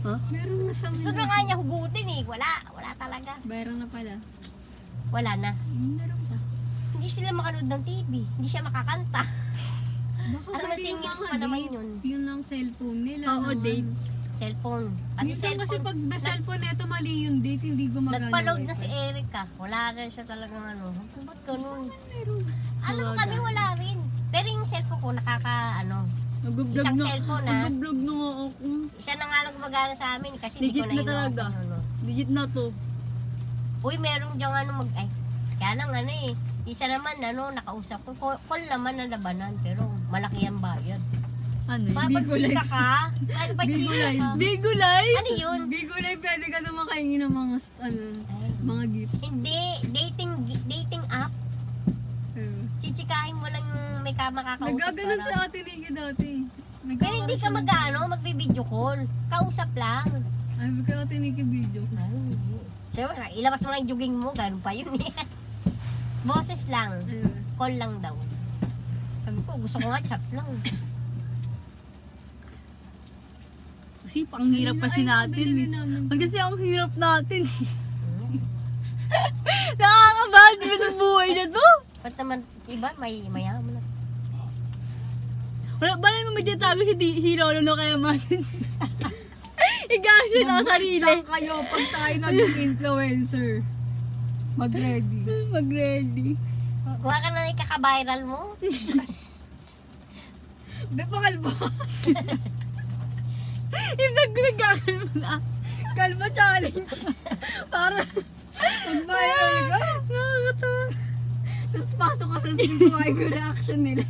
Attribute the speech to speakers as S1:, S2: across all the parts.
S1: Ha?
S2: Meron na sa
S3: Gusto na nga niya hugutin eh. Wala talaga.
S2: Meron na pala.
S3: Wala na.
S2: Meron pa.
S3: Hindi sila makanood ng TV. Hindi siya makakanta.
S2: Baka
S3: Alam mo,
S2: pwede yung
S3: singles
S2: mga
S3: pa naman
S2: date.
S3: yun.
S2: Yun lang cellphone nila.
S1: Oo,
S2: naman.
S1: date.
S3: Cellphone. Pati
S2: Minsan kasi
S3: cellphone.
S2: pag cellphone neto mali yung date, hindi gumagana.
S3: Nagpa-load
S2: yung
S3: na si
S2: wifi.
S3: Erica. Wala na siya talagang ano. Ba't ganun?
S2: Meron.
S3: Alam mo kami wala rin. Pero yung cellphone ko
S1: Nag-vlog
S3: Isang
S1: na.
S3: cellphone, ha?
S1: Nag-vlog na nga ako.
S3: isa na nga lang gumagana sa amin kasi hindi
S1: Legit
S3: ko na
S1: na talaga.
S3: Ano.
S1: Legit na to.
S3: Uy, meron diyang kaya lang isa naman nakausap ko. Call naman na labanan pero malaki ang bayad.
S1: Ano yun?
S3: Mapagchika ka? Mapagchika ka?
S1: Bigulay?
S3: Ano yun?
S2: Bigulay, pwede ka naman kaingin ng mga, mga gift.
S3: Hindi, dating app. Chichikahin mo lang yung may makakausap.
S2: Nagaganon
S3: para-
S2: sa atin Niki dati.
S3: Pero hindi ka magbi-video call. Kausap lang.
S2: Ay, magka atin Niki video.
S3: So, ilabas mo nga yung juging mo, ganun pa yun eh. Boses lang.
S2: Ayun.
S3: Call lang daw. Sabi ko, gusto ko nga chat lang.
S1: Kasi pang hirap kasi natin. Kasi ang hirap natin. Nakakabahal din sa buhay na to.
S3: Ba't naman, iba, may mayaman na.
S1: Wala ba naman magtatago si Lolo no kaya man? Igasyon ako sarili.
S2: Lang kayo pag tayo naging influencer. Mag-ready.
S1: Mag-ready.
S3: Kuha ka na ikaka-viral mo.
S2: Bepakal ba?
S1: Yung nagkakalma na. Kalma challenge.
S2: Para mag-viral ka.
S1: Nakakatawa.
S2: Tapos pasok ka sa subscribe yung reaction nila.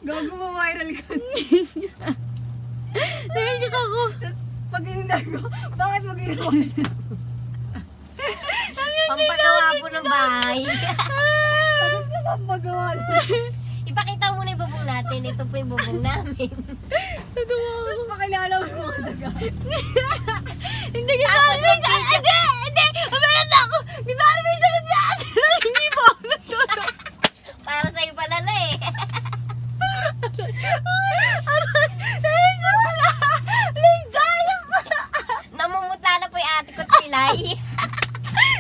S2: Gago ma-viral ka.
S1: Nangyayak ako.
S2: Tapos pag inindar ko, bakit mo ginawa?
S3: Pampagawa po ng bahay.
S2: Bakit ka papagawa?
S3: Ipakita mo na yung bubong natin. Ito po yung bubong namin.
S2: Tapos pakilala mo yung mga daga.
S1: Hindi ka Hindi! Umalat ako! Di ba may sagot sa atin? Hindi mo!
S3: Para sa'yo palala eh. Namumutla na po yung ate ko tilay.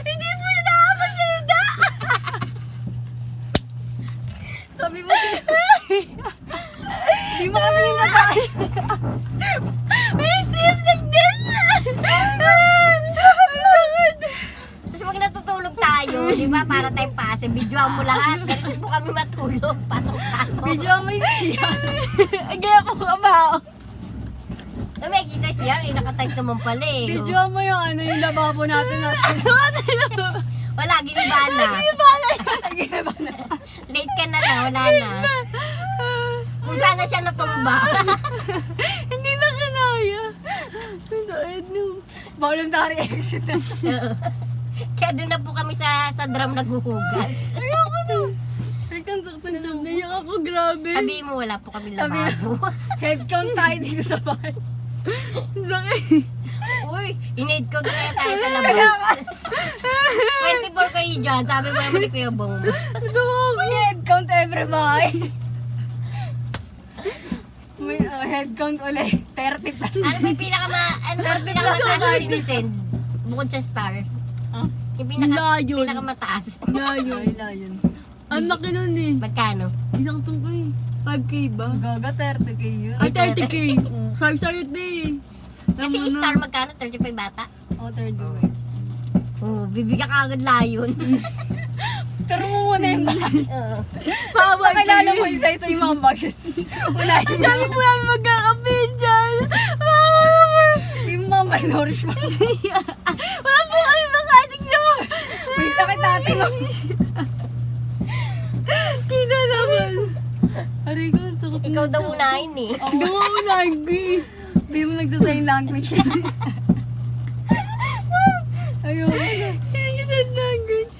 S1: Hindi mo na nakapagsalita!
S2: Sabi mo hindi mo kami ninatay.
S1: May sifting din!
S3: Tapos pag natutulog tayo, di ba, para tayong pase, videoan mo lahat. Ganito po kami matulog, patong-patong.
S2: Video mo yung siya.
S1: Ang gaya po ka ba?
S3: May kita siya, nakatight naman pala eh.
S2: Video mo yung yung lababo natin.
S3: Wala, giniba na. Late ka na lang, wala na. Kung sana siya natumba.
S1: Hindi na kinaya.
S2: Voluntary exit na.
S3: Kaya doon na po kami sa drum naghuhugas.
S1: Ayoko na.
S2: Ikaw saktan siya.
S1: Naiyak ako, grabe.
S3: Sabihin mo, wala po kami lababo.
S2: Head count tayo dito sa bahay.
S1: Sakit.
S3: Uy, in-aid ko kaya tayo sa labas. 24 kayo dyan, sabi mo naman ni Kuya Bong.
S2: May head count every bahay. May head count ulit. 30 plus.
S3: Ano ba yung pinakamataas na sinisend? Bukod sa star.
S2: Ah?
S3: Yung
S1: Layon.
S3: pinakamataas.
S1: Layon.
S2: Layon.
S1: Ang laki nun eh.
S3: Magkano?
S1: Ilang tong ko eh. 5K ba?
S2: Gaga 30k yun.
S1: Ay, 30K. Sabi sa'yo din.
S3: Kasi
S1: Tama na.
S3: star magkano? 35 bata?
S2: O, third way.
S3: Oo, bibigyan ka agad layon.
S2: Taro mo muna yung bahay.
S3: Oo.
S1: Bawal
S2: Pakilala mo isa-isa yung mga bagets. Wala
S1: Ang dami po namin magkakapin dyan.
S2: yung mga malnourished pa.
S1: Wala po kami makating naman.
S2: May sakit natin.
S1: Kita naman.
S2: Aray ko, sakit na.
S3: Ikaw daw unahin eh.
S1: Gawa mo lagi.
S2: Hindi mo nagsasign language. Ayun.
S1: Sige sa language.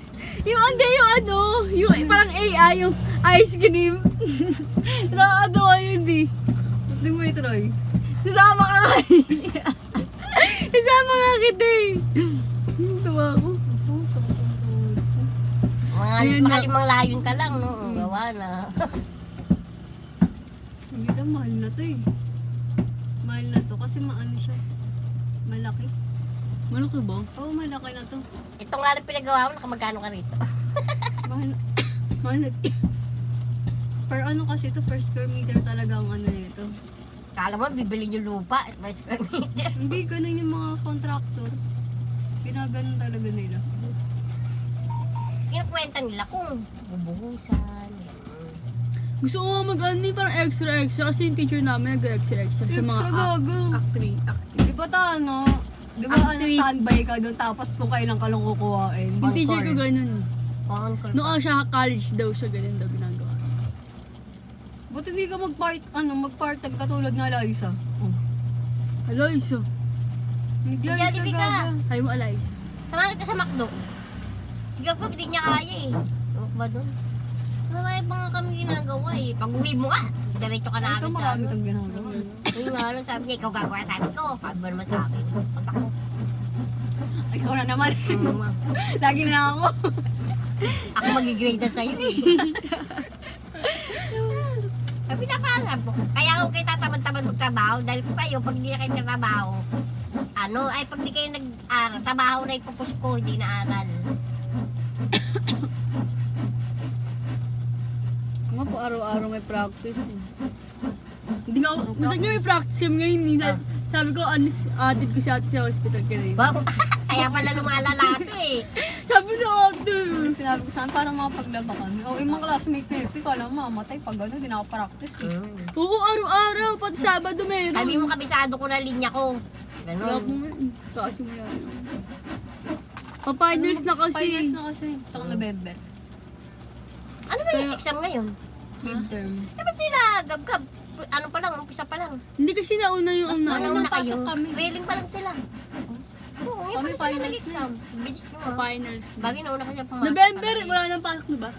S1: Yung ande yung ano, yung parang AI, yung ice cream. Nakakagawa yun eh.
S2: Hindi mo i-try.
S1: Nasama ka nga eh. Nasama nga kita eh. Tawa ko. Ayun na.
S3: Makalimang layon ka lang, no? Gawa na.
S2: Hindi ka, mahal na to eh. Mahal na to kasi maano siya. Malaki.
S1: Malaki ba?
S2: Oo, malaki na to.
S3: Ito nga lang pinagawa mo, nakamagkano ka rito?
S2: Mahal, mahal na. Per ano kasi to, per square meter talaga ang ano nito.
S3: Kala mo, bibili yung lupa at may square meter.
S2: Hindi, ganun yung mga contractor. Ginaganon talaga nila.
S3: Kinukwenta nila kung bubuhusan. ganun.
S1: Gusto ko nga mag-ano parang extra kasi yung teacher namin nag-extra sa mga
S2: Extra gago.
S1: actress.
S2: Di ba ta ano? Di ba ano,
S1: Actress.
S2: standby ka doon tapos kung kailan ka lang kukuhain?
S1: Yung teacher ko ganun.
S3: On call.
S1: Noong siya college daw siya ganun daw ginagawa.
S2: Ba't hindi ka mag-part-time katulad na Liza? Oh.
S1: Hello, Iso.
S2: Nag-Liza
S3: Jollibee ka.
S2: gago.
S1: Hi mo, Eliza.
S3: Samahan kita sa McDo. Sigap ko, hindi niya kaya eh. Ano ba doon? Marami pa nga kami ginagawa eh. Pag uwi mo ka, diretso ka
S2: Ito
S3: namin sa
S2: marami
S3: ano.
S2: kang ginagawa.
S3: Yung nga, ano, sabi niya, ikaw gagawa sabi ko. Sabi mo naman sa akin. Pag ako,
S2: Ay, ikaw na naman. Lagi na lang ako.
S3: ako mag-grade sa'yo eh. Sabi nakaharap ko. Kaya ako kayo tatamad-tamad magtrabaho dahil po kayo, pag hindi na kayo nagtrabaho, pag di kayo nag-aral, trabaho na ipupus ko, hindi na aral.
S1: Ako nga po araw-araw may practice eh. Hindi nga ako, minsan nga may practice kami ngayon. Sabi ko, added ko si ate sa hospital ka rin.
S3: Ba? Kaya pala lumalala ito eh.
S1: Sabi na ate.
S2: Sinabi ko saan parang mapaglaba kami. O, yung mga classmate na yun, alam mo, mamatay pag gano'n, di na ako practice eh.
S1: Oo, araw-araw. Pati Sabado meron.
S3: Sabi mo, kabisado ko na linya ko.
S1: Wala
S3: Ganun.
S1: ko nga eh. Kakasimula na. Pa-finals na kasi.
S2: Finals na kasi. Itong November.
S3: Ano ba yung exam ngayon?
S2: Midterm.
S3: Dapat sila, gab-gab. Ano pa lang, umpisa pa lang.
S1: Hindi kasi nauna yung
S2: Mas
S1: ano.
S3: Ano na kayo?
S2: pasok kami.
S3: Railing pa lang sila. Oo, ngayon
S2: Kami
S3: pa lang sila
S2: finals
S3: nag-exam. Bilis nyo ah.
S1: Finals.
S3: Bagay nauna kasi pumasok.
S1: November,
S3: pa
S1: wala nang pasok na ba?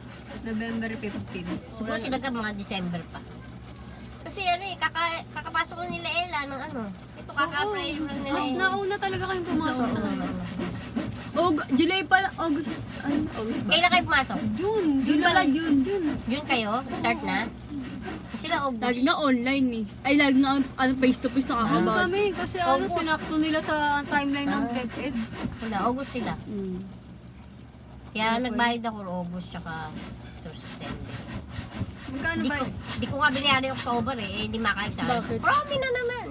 S2: November 15.
S3: Siguro sila gab mga December pa. Kasi ano eh, kakapasok ko nila Ella ng ano. Ito kaka-apply lang nila
S2: Mas
S3: Ella.
S2: nauna talaga kayong pumasok sa ano.
S1: July pala, August. Ano, August ba?
S3: Kailan kayo pumasok?
S2: June.
S1: June pala, June.
S3: June kayo? Start na? Sila
S1: Lagi
S3: August.
S1: na online eh. Ay, lagi na face to face
S2: Ano
S1: nakakabag.
S2: kami? Kasi ano,
S3: August.
S2: sinakto nila sa timeline ng DepEd.
S3: Wala, August sila.
S1: Mm.
S3: Kaya nagbayad ako August tsaka September.
S2: Magkano
S3: Di
S2: ba?
S3: ko, di ko nga binayari yung October eh, hindi maka-exam.
S1: Bakit?
S3: Promi na naman.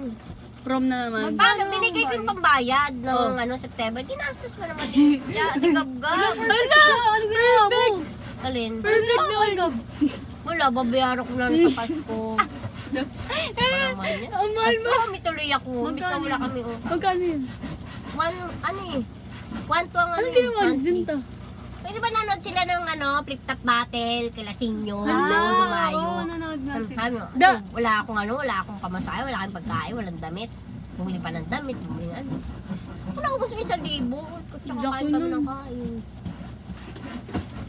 S1: Prom na naman.
S3: Paano
S2: Ano
S3: binigay ko
S2: ang
S3: yung pambayad ng
S1: Oh.
S3: September? Ginastos pa naman din. Di gab-gab.
S2: Hala! Ano ginawa mo?
S3: Alin?
S1: Perfect
S2: Oh my God.
S3: Wala, babayaran ko na sa Pasko. Ano naman yan?
S1: Ang mahal mo.
S3: Promi tuloy ako. Miss na
S2: Magkano
S3: wala
S2: yun?
S3: kami.
S1: Magkano yun?
S3: Ano eh. 1 to ang
S1: Ano
S3: eh,
S1: ginawa
S3: monthly.
S1: din to?
S3: Pwede ba nanood sila ng flip-top battle, kila Sinyo,
S2: Ah, oo, nanood na sila.
S3: Sabi mo,
S1: Da-
S3: wala akong pamasahe, wala akong pagkain, walang damit. Bumili pa ng damit, bumili ng ano. Wala ko gusto 1,000. Tsaka
S1: Dako
S3: kain kami
S1: nun.
S3: ng kain.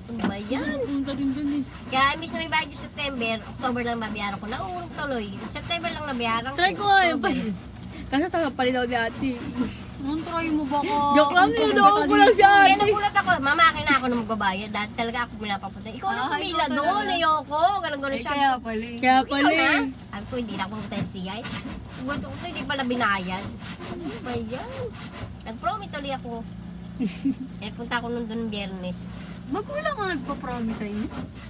S3: Ano ba yan?
S1: Ang galing dun eh.
S3: Kaya imbis na may bayad yung September, October lang babayaran ko. Naurong tuloy. September lang nabayaran ko.
S1: Try ko nga yun.
S3: October.
S1: Kasi tagapalilaw ni ate.
S2: Anong try mo ba ko?
S1: Joke lang, niloloko ko lang si
S3: Kaya
S1: ate.
S3: nagulat ako, mamaki na ako na magbabayad. Dati talaga ako pinapapunta. Ikaw na
S2: Ah,
S3: pumila
S2: ikaw
S3: doon,
S2: talaga.
S3: ayoko. Ganun
S2: Eh,
S3: siya.
S2: kaya pala eh.
S1: Kaya
S3: Ikaw
S1: pala
S3: na?
S1: eh.
S3: Sabi ko, hindi na ako pumunta STI. Buwan ko, hindi pala binayad. Ano ba yan? Nag-promi tuloy ako. Eh, punta ako nun doon Biyernes.
S2: Magulang ang nagpa-promise sa inyo.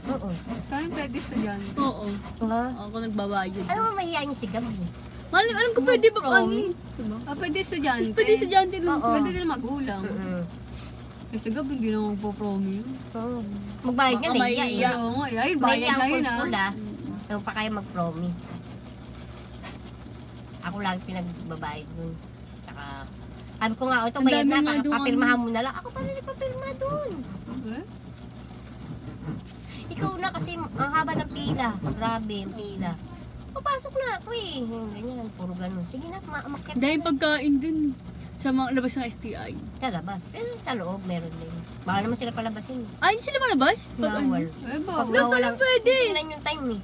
S3: Oo.
S2: Kaya pwede sa dyan.
S1: Oo.
S3: Ha?
S1: Ako nagbabayad.
S3: Alam mo, mahihayin si Gab.
S1: Alam ko pwede ba
S3: Prom?
S1: ano? Diba?
S2: Ah, pwede estudyante.
S1: Pwede sa dyan din.
S3: Oo.
S2: Pwede din magulang. Kasi gabi hindi na magpo-promise.
S3: Oo. Magbayad nga,
S1: Baka
S3: nahiya eh.
S1: mahiya.
S2: Oo nga, ay bayad na yun ah.
S3: Pula, yung pa kayo mag-promi. Ako lagi pinagbabayad nun. Tsaka, sabi ko nga, ito
S1: Ang
S3: bayad
S1: dami
S3: na,
S1: nga doon.
S3: papirmahan mo na lang. Ako pala nagpapirma dun.
S2: Eh?
S3: Ikaw na kasi, ang haba ng pila. Grabe, yung pila. Papasok na ako eh. Yung ganyan, puro ganun. Sige na, umakyat
S1: Dahil pagkain din sa mga labas ng STI.
S3: sa labas. Pero sa loob, meron din. Baka naman sila palabasin.
S1: Ay, hindi sila malabas?
S3: Bawal.
S2: Eh,
S3: Pag
S2: bawal.
S3: nawalan,
S1: pwede.
S3: tingnan yung time eh.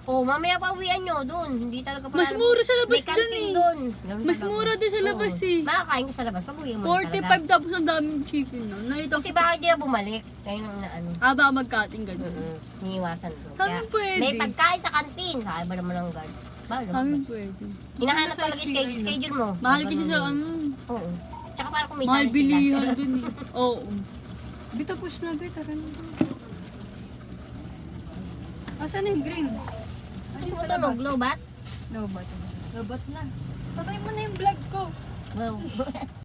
S3: Oh, mamaya pa uwian nyo doon. Hindi talaga
S1: Mas mura sa labas
S3: May
S1: dun
S3: canteen
S1: eh.
S3: doon. Ganun
S1: Mas
S3: talaga.
S1: mura din sa labas
S3: Oo.
S1: eh.
S3: Makakain ko sa labas. Pag uwi mo na talaga.
S1: 45 tapos ang daming chicken no. Nakita
S3: Kasi
S1: ko.
S3: baka hindi na bumalik. Kaya nung na ano.
S1: Baka magkating ganun.
S3: Iniiwasan doon.
S1: Sabi pwede.
S3: may pagkain sa kantin. Sabi ba naman ng guard? Bawal naman.
S1: Kami pwede.
S3: Hinahanap
S2: Sa
S3: talaga yung schedule mo.
S1: Mahal kasi sa ano.
S3: Oo. Tsaka para kumita
S1: Mahal
S3: na sila.
S1: bilihan dun eh. Oo.
S2: Bita push na bita. Asan na yung green?
S3: Tumutunog, lobat?
S2: No, ba?
S1: Labat na. Patay mo na yung vlog ko.
S3: Wow.